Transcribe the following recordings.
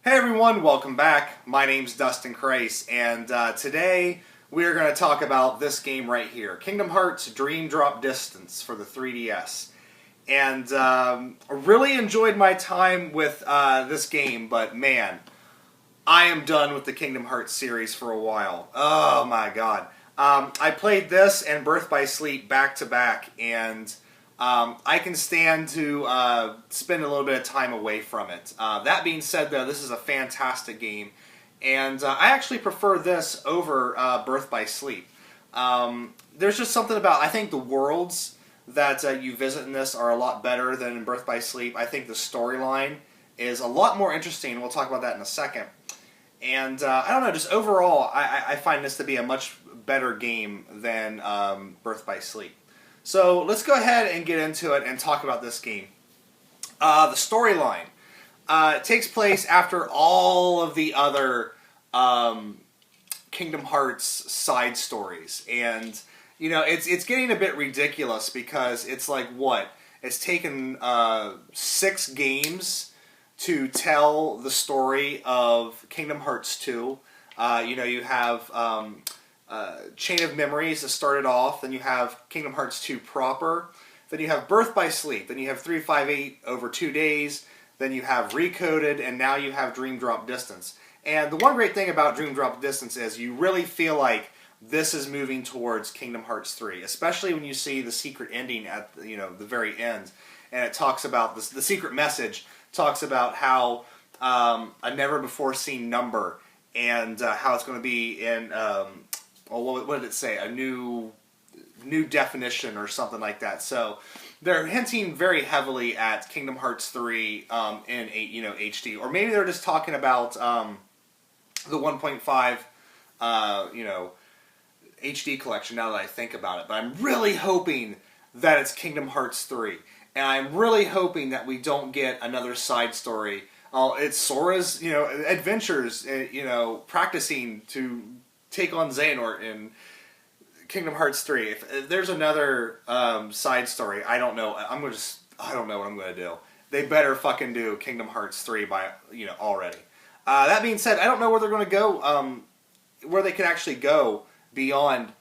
Hey everyone, welcome back. My name's Dustinkreis, and today we're going to talk about this game right here, Kingdom Hearts Dream Drop Distance for the 3DS. And I really enjoyed my time with this game, but man, I am done with the Kingdom Hearts series for a while. Oh my god. I played this and Birth by Sleep back to back, and I can stand to spend a little bit of time away from it. That being said, though, this is a fantastic game, and I actually prefer this over Birth by Sleep. There's just something about, I think the worlds that you visit in this are a lot better than in Birth by Sleep. I think the storyline is a lot more interesting. We'll talk about that in a second. And I don't know, just overall, I find this to be a much better game than Birth by Sleep. So let's go ahead and get into it and talk about this game. The storyline takes place after all of the other Kingdom Hearts side stories, and you know it's getting a bit ridiculous because it's like what? It's taken 6 games to tell the story of Kingdom Hearts 2. You have Chain of Memories that started off, then you have Kingdom Hearts 2 proper, then you have Birth by Sleep, then you have 358 over 2 days, then you have Recoded, and now you have Dream Drop Distance. And the one great thing about Dream Drop Distance is you really feel like this is moving towards Kingdom Hearts 3, especially when you see the secret ending at the very end, and it talks about the secret message talks about how a never before seen number, and how it's going to be in what did it say? A new definition or something like that. So they're hinting very heavily at Kingdom Hearts 3 in HD, or maybe they're just talking about the 1.5 HD collection. Now that I think about it, but I'm really hoping that it's Kingdom Hearts 3, and I'm really hoping that we don't get another side story. It's Sora's adventures, practicing to take on Xehanort in Kingdom Hearts 3. If there's another side story, I don't know. I don't know what I'm going to do. They better fucking do Kingdom Hearts 3 by already. That being said, I don't know where they're going to go, where they could actually go beyond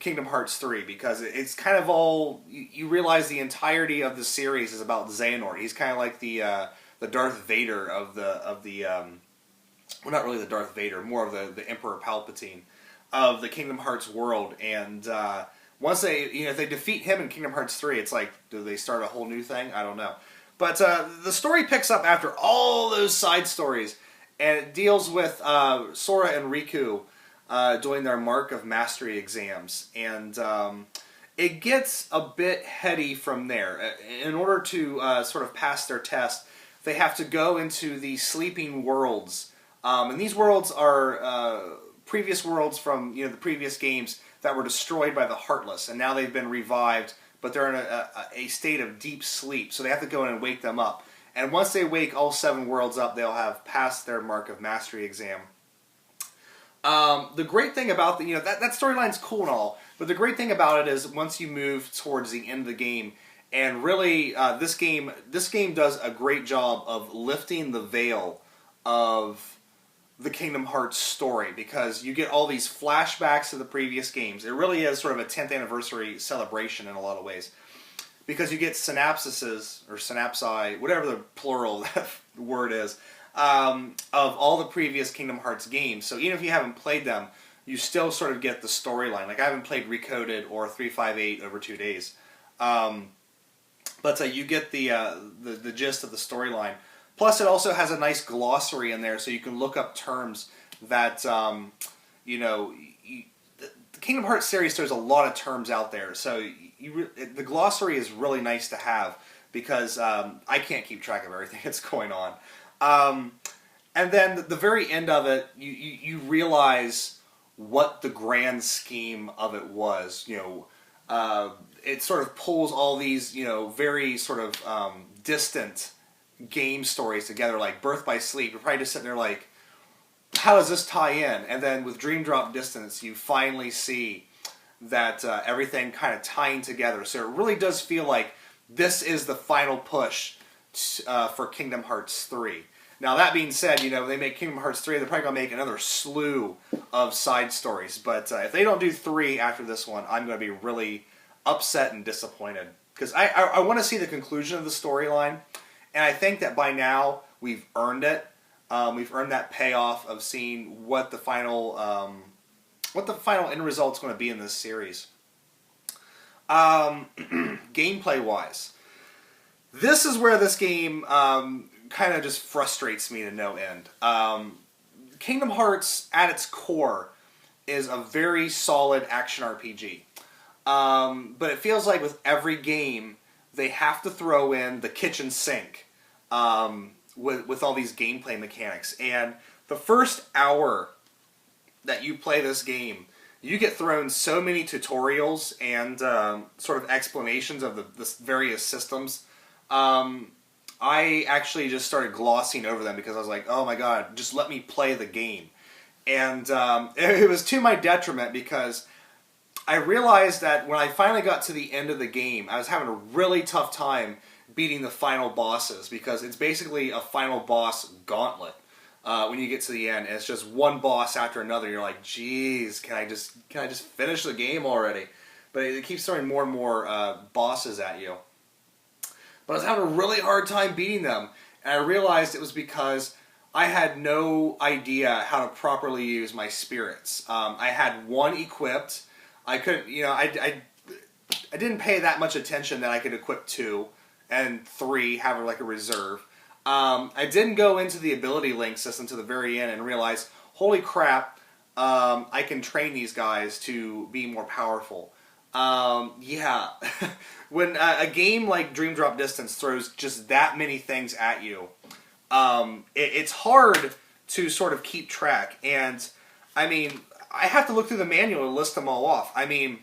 Kingdom Hearts 3, because it's kind of all, you realize the entirety of the series is about Xehanort. He's kind of like the Darth Vader of the well, not really the Darth Vader, more of the Emperor Palpatine of the Kingdom Hearts world. And once they, if they defeat him in Kingdom Hearts 3, it's like, do they start a whole new thing? I don't know. But the story picks up after all those side stories, and it deals with Sora and Riku doing their Mark of Mastery exams. And it gets a bit heady from there. In order to sort of pass their test, they have to go into the sleeping worlds. And these worlds are previous worlds from the previous games that were destroyed by the Heartless, and now they've been revived, but they're in a state of deep sleep, so they have to go in and wake them up. And once they wake all 7 worlds up, they'll have passed their Mark of Mastery exam. The great thing about that storyline's cool and all, but the great thing about it is once you move towards the end of the game, and really this game does a great job of lifting the veil of the Kingdom Hearts story, because you get all these flashbacks to the previous games. It really is sort of a 10th anniversary celebration in a lot of ways, because you get synapses, or synapsi, whatever the plural that word is, of all the previous Kingdom Hearts games. So even if you haven't played them, you still sort of get the storyline. Like, I haven't played Recoded or 358 over 2 days. But you get the gist of the storyline. Plus, it also has a nice glossary in there, so you can look up terms that, the Kingdom Hearts series, there's a lot of terms out there, so the glossary is really nice to have, because I can't keep track of everything that's going on. And then the very end of it, you realize what the grand scheme of it was. It sort of pulls all these, very sort of distant game stories together, like Birth by Sleep. You're probably just sitting there like, how does this tie in? And then with Dream Drop Distance, you finally see that everything kind of tying together. So it really does feel like this is the final push for Kingdom Hearts 3. Now, that being said, they make Kingdom Hearts 3, they're probably going to make another slew of side stories. But if they don't do 3 after this one, I'm going to be really upset and disappointed. Because I want to see the conclusion of the storyline. And I think that by now, we've earned it. We've earned that payoff of seeing what the final end result's going to be in this series. Gameplay-wise, this is where this game kind of just frustrates me to no end. Kingdom Hearts, at its core, is a very solid action RPG. But it feels like with every game, they have to throw in the kitchen sink with all these gameplay mechanics. And the first hour that you play this game, you get thrown so many tutorials and sort of explanations of the various systems. I actually just started glossing over them because I was like, oh my god, just let me play the game. And it was to my detriment because I realized that when I finally got to the end of the game, I was having a really tough time beating the final bosses because it's basically a final boss gauntlet when you get to the end. And it's just one boss after another. You're like, geez, can I just finish the game already? But it keeps throwing more and more bosses at you. But I was having a really hard time beating them, and I realized it was because I had no idea how to properly use my spirits. I had 1 equipped. I couldn't, I didn't pay that much attention that I could equip 2 and 3, have like a reserve. I didn't go into the ability link system to the very end and realize, holy crap, I can train these guys to be more powerful. Yeah. When a game like Dream Drop Distance throws just that many things at you, it's hard to sort of keep track. And, I mean, I have to look through the manual to list them all off. I mean,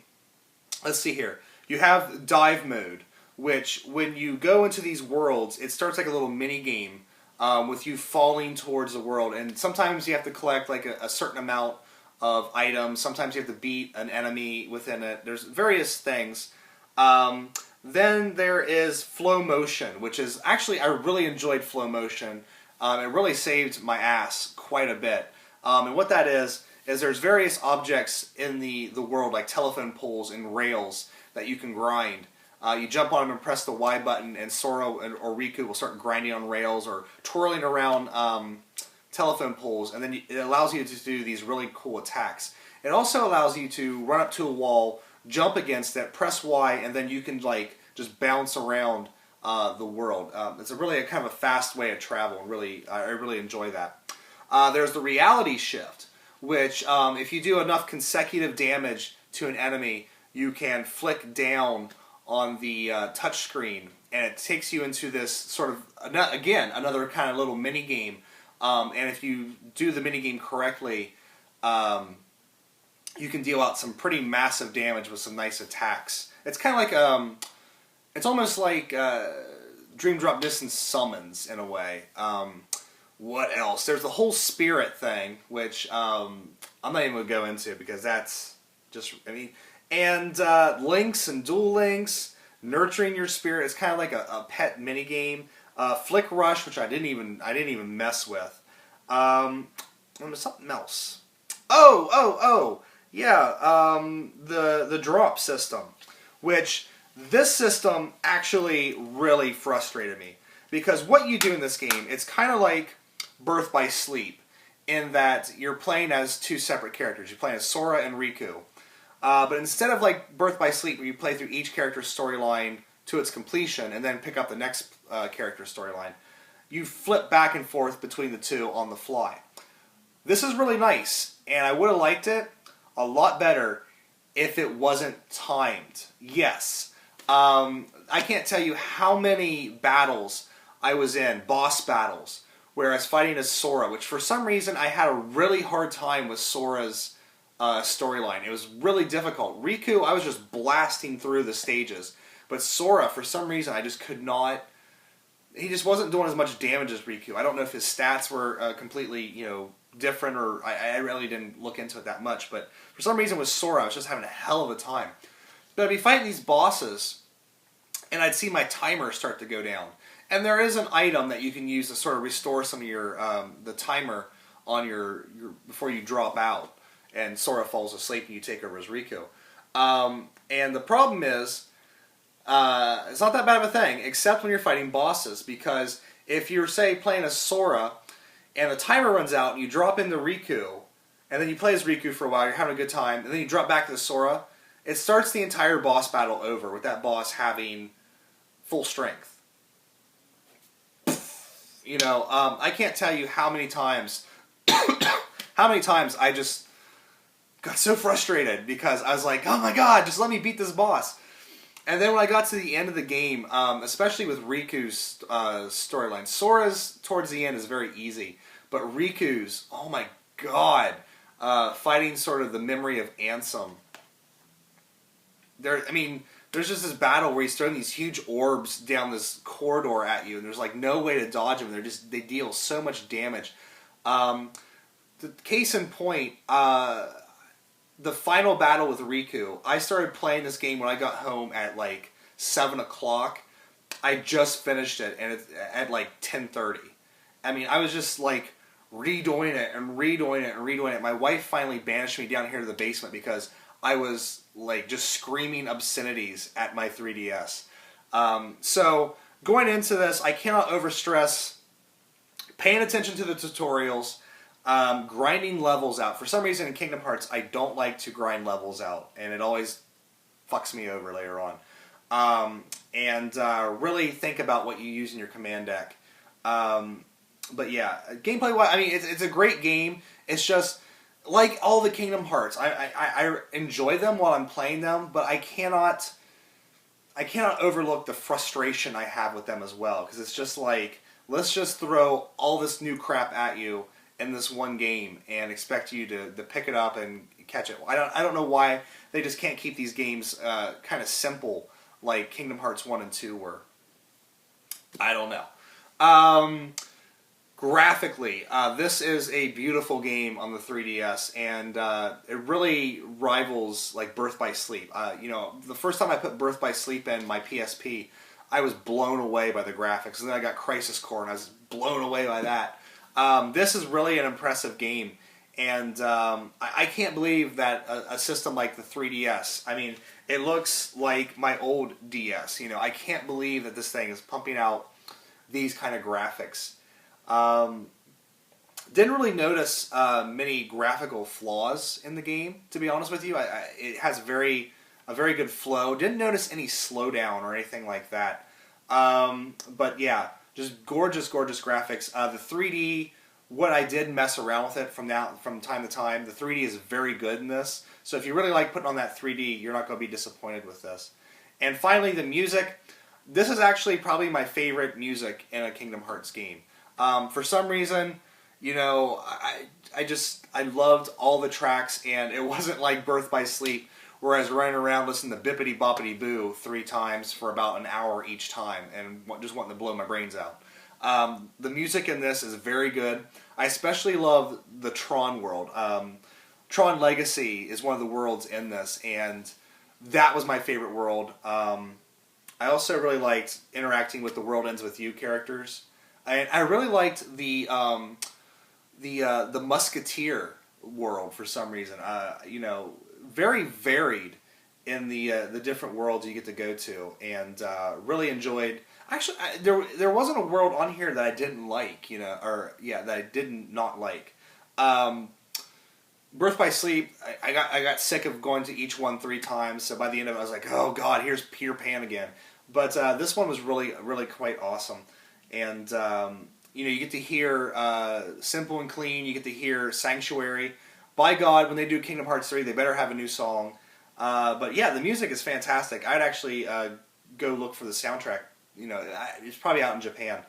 let's see here. You have dive mode, which when you go into these worlds, it starts like a little mini game with you falling towards the world. And sometimes you have to collect like a certain amount of items. Sometimes you have to beat an enemy within it. There's various things. Then there is flow motion, which is actually, I really enjoyed flow motion. It really saved my ass quite a bit. And what that is there's various objects in the world, like telephone poles and rails, that you can grind. You jump on them and press the Y button, and Sora or Riku will start grinding on rails or twirling around telephone poles, and then it allows you to do these really cool attacks. It also allows you to run up to a wall, jump against it, press Y, and then you can like just bounce around the world. It's a really kind of a fast way of travel, and I really enjoy that. There's the reality shift, which if you do enough consecutive damage to an enemy, you can flick down on the touch screen, and it takes you into this sort of, again, another kind of little mini game. And if you do the mini game correctly, you can deal out some pretty massive damage with some nice attacks. It's kind of like it's almost like Dream Drop Distance summons in a way. What else? There's the whole spirit thing, which I'm not even going to go into because that's just, and links and dual links, nurturing your spirit. It's kind of like a pet mini game. Flick Rush, which I didn't even mess with. There's something else. Yeah. The drop system, which this system actually really frustrated me because what you do in this game, it's kind of like Birth by Sleep, in that you're playing as 2 separate characters. You're playing as Sora and Riku. But instead of like Birth by Sleep, where you play through each character's storyline to its completion and then pick up the next character's storyline, you flip back and forth between the 2 on the fly. This is really nice, and I would have liked it a lot better if it wasn't timed. Yes. I can't tell you how many battles I was in, boss battles, where I was fighting as Sora, which for some reason I had a really hard time with Sora's storyline. It was really difficult. Riku, I was just blasting through the stages. But Sora, for some reason, I just could not... He just wasn't doing as much damage as Riku. I don't know if his stats were completely, different, or I really didn't look into it that much. But for some reason with Sora, I was just having a hell of a time. But I'd be fighting these bosses, and I'd see my timer start to go down. And there is an item that you can use to sort of restore some of your the timer on your before you drop out, and Sora falls asleep and you take over as Riku. And the problem is, it's not that bad of a thing, except when you're fighting bosses, because if you're, say, playing as Sora, and the timer runs out, and you drop into Riku, and then you play as Riku for a while, you're having a good time, and then you drop back to the Sora, it starts the entire boss battle over with that boss having full strength. You know, I can't tell you how many times, I just got so frustrated because I was like, oh my god, just let me beat this boss. And then when I got to the end of the game, especially with Riku's storyline, Sora's towards the end is very easy, but Riku's, oh my god, fighting sort of the memory of Ansem. There's just this battle where he's throwing these huge orbs down this corridor at you, and there's like no way to dodge them. They deal so much damage. The case in point, the final battle with Riku, I started playing this game when I got home at like 7 o'clock. I just finished it, and it's at like 10:30. I mean, I was just like redoing it and redoing it and redoing it. My wife finally banished me down here to the basement because I was like just screaming obscenities at my 3DS. So going into this, I cannot overstress paying attention to the tutorials, grinding levels out. For some reason in Kingdom Hearts, I don't like to grind levels out, and it always fucks me over later on. Really think about what you use in your command deck. But yeah, gameplay-wise, I mean, it's a great game. It's just like all the Kingdom Hearts. I enjoy them while I'm playing them, but I cannot overlook the frustration I have with them as well, because it's just like, let's just throw all this new crap at you in this one game and expect you to pick it up and catch it. I don't know why they just can't keep these games kind of simple like Kingdom Hearts 1 and 2 were. I don't know. Graphically, this is a beautiful game on the 3DS, and it really rivals like Birth by Sleep. The first time I put Birth by Sleep in my PSP, I was blown away by the graphics, and then I got Crisis Core, and I was blown away by that. This is really an impressive game, and I can't believe that a system like the 3DS, I mean, it looks like my old DS. I can't believe that this thing is pumping out these kind of graphics. Didn't really notice many graphical flaws in the game, to be honest with you. It has a very good flow. Didn't notice any slowdown or anything like that. But yeah, just gorgeous graphics. The 3D, what I did mess around with it from time to time, the 3D is very good in this. So if you really like putting on that 3D, you're not going to be disappointed with this. And finally, the music. This is actually probably my favorite music in a Kingdom Hearts game. For some reason, I loved all the tracks, and it wasn't like Birth by Sleep, where I was running around listening to Bippity Boppity Boo 3 times for about an hour each time, and just wanting to blow my brains out. The music in this is very good. I especially love the Tron world. Tron Legacy is one of the worlds in this, and that was my favorite world. I also really liked interacting with the World Ends With You characters. I really liked the Musketeer world for some reason. Very varied in the different worlds you get to go to, and really enjoyed. Actually, there wasn't a world on here that I didn't like, that I did not like. Birth by Sleep, I got sick of going to each one 3 times, so by the end of it I was like, oh god, here's Peter Pan again. But this one was really quite awesome. And, you get to hear Simple and Clean, you get to hear Sanctuary. By God, when they do Kingdom Hearts 3, they better have a new song. But yeah, the music is fantastic. I'd actually go look for the soundtrack. It's probably out in Japan.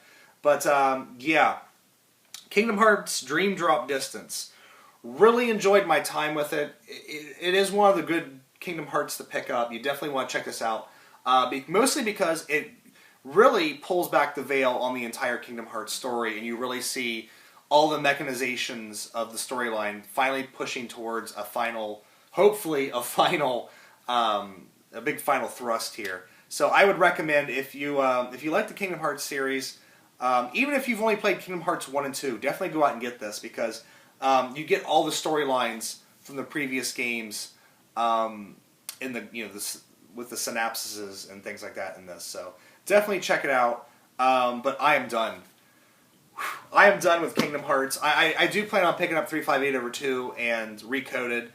But yeah, Kingdom Hearts Dream Drop Distance. Really enjoyed my time with it. It is one of the good Kingdom Hearts to pick up. You definitely want to check this out. Mostly because it really pulls back the veil on the entire Kingdom Hearts story, and you really see all the mechanizations of the storyline finally pushing towards a final, hopefully a big final thrust here. So I would recommend if you like the Kingdom Hearts series, even if you've only played Kingdom Hearts 1 and 2, definitely go out and get this because you get all the storylines from the previous games in the with the synapses and things like that in this. So definitely check it out. But I am done. I am done with Kingdom Hearts. I do plan on picking up 358/2 and Recoded,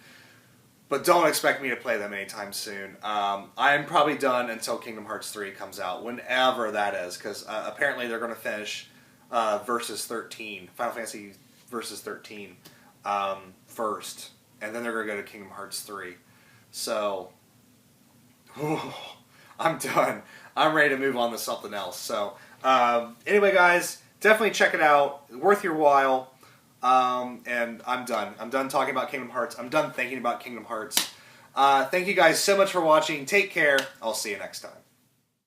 but don't expect me to play them anytime soon. I'm probably done until Kingdom Hearts 3 comes out, whenever that is, because apparently they're going to finish Versus 13, Final Fantasy Versus 13 first, and then they're going to go to Kingdom Hearts 3. So, I'm done. I'm ready to move on to something else. So, anyway, guys, definitely check it out. Worth your while. And I'm done. I'm done talking about Kingdom Hearts. I'm done thinking about Kingdom Hearts. Thank you guys so much for watching. Take care. I'll see you next time.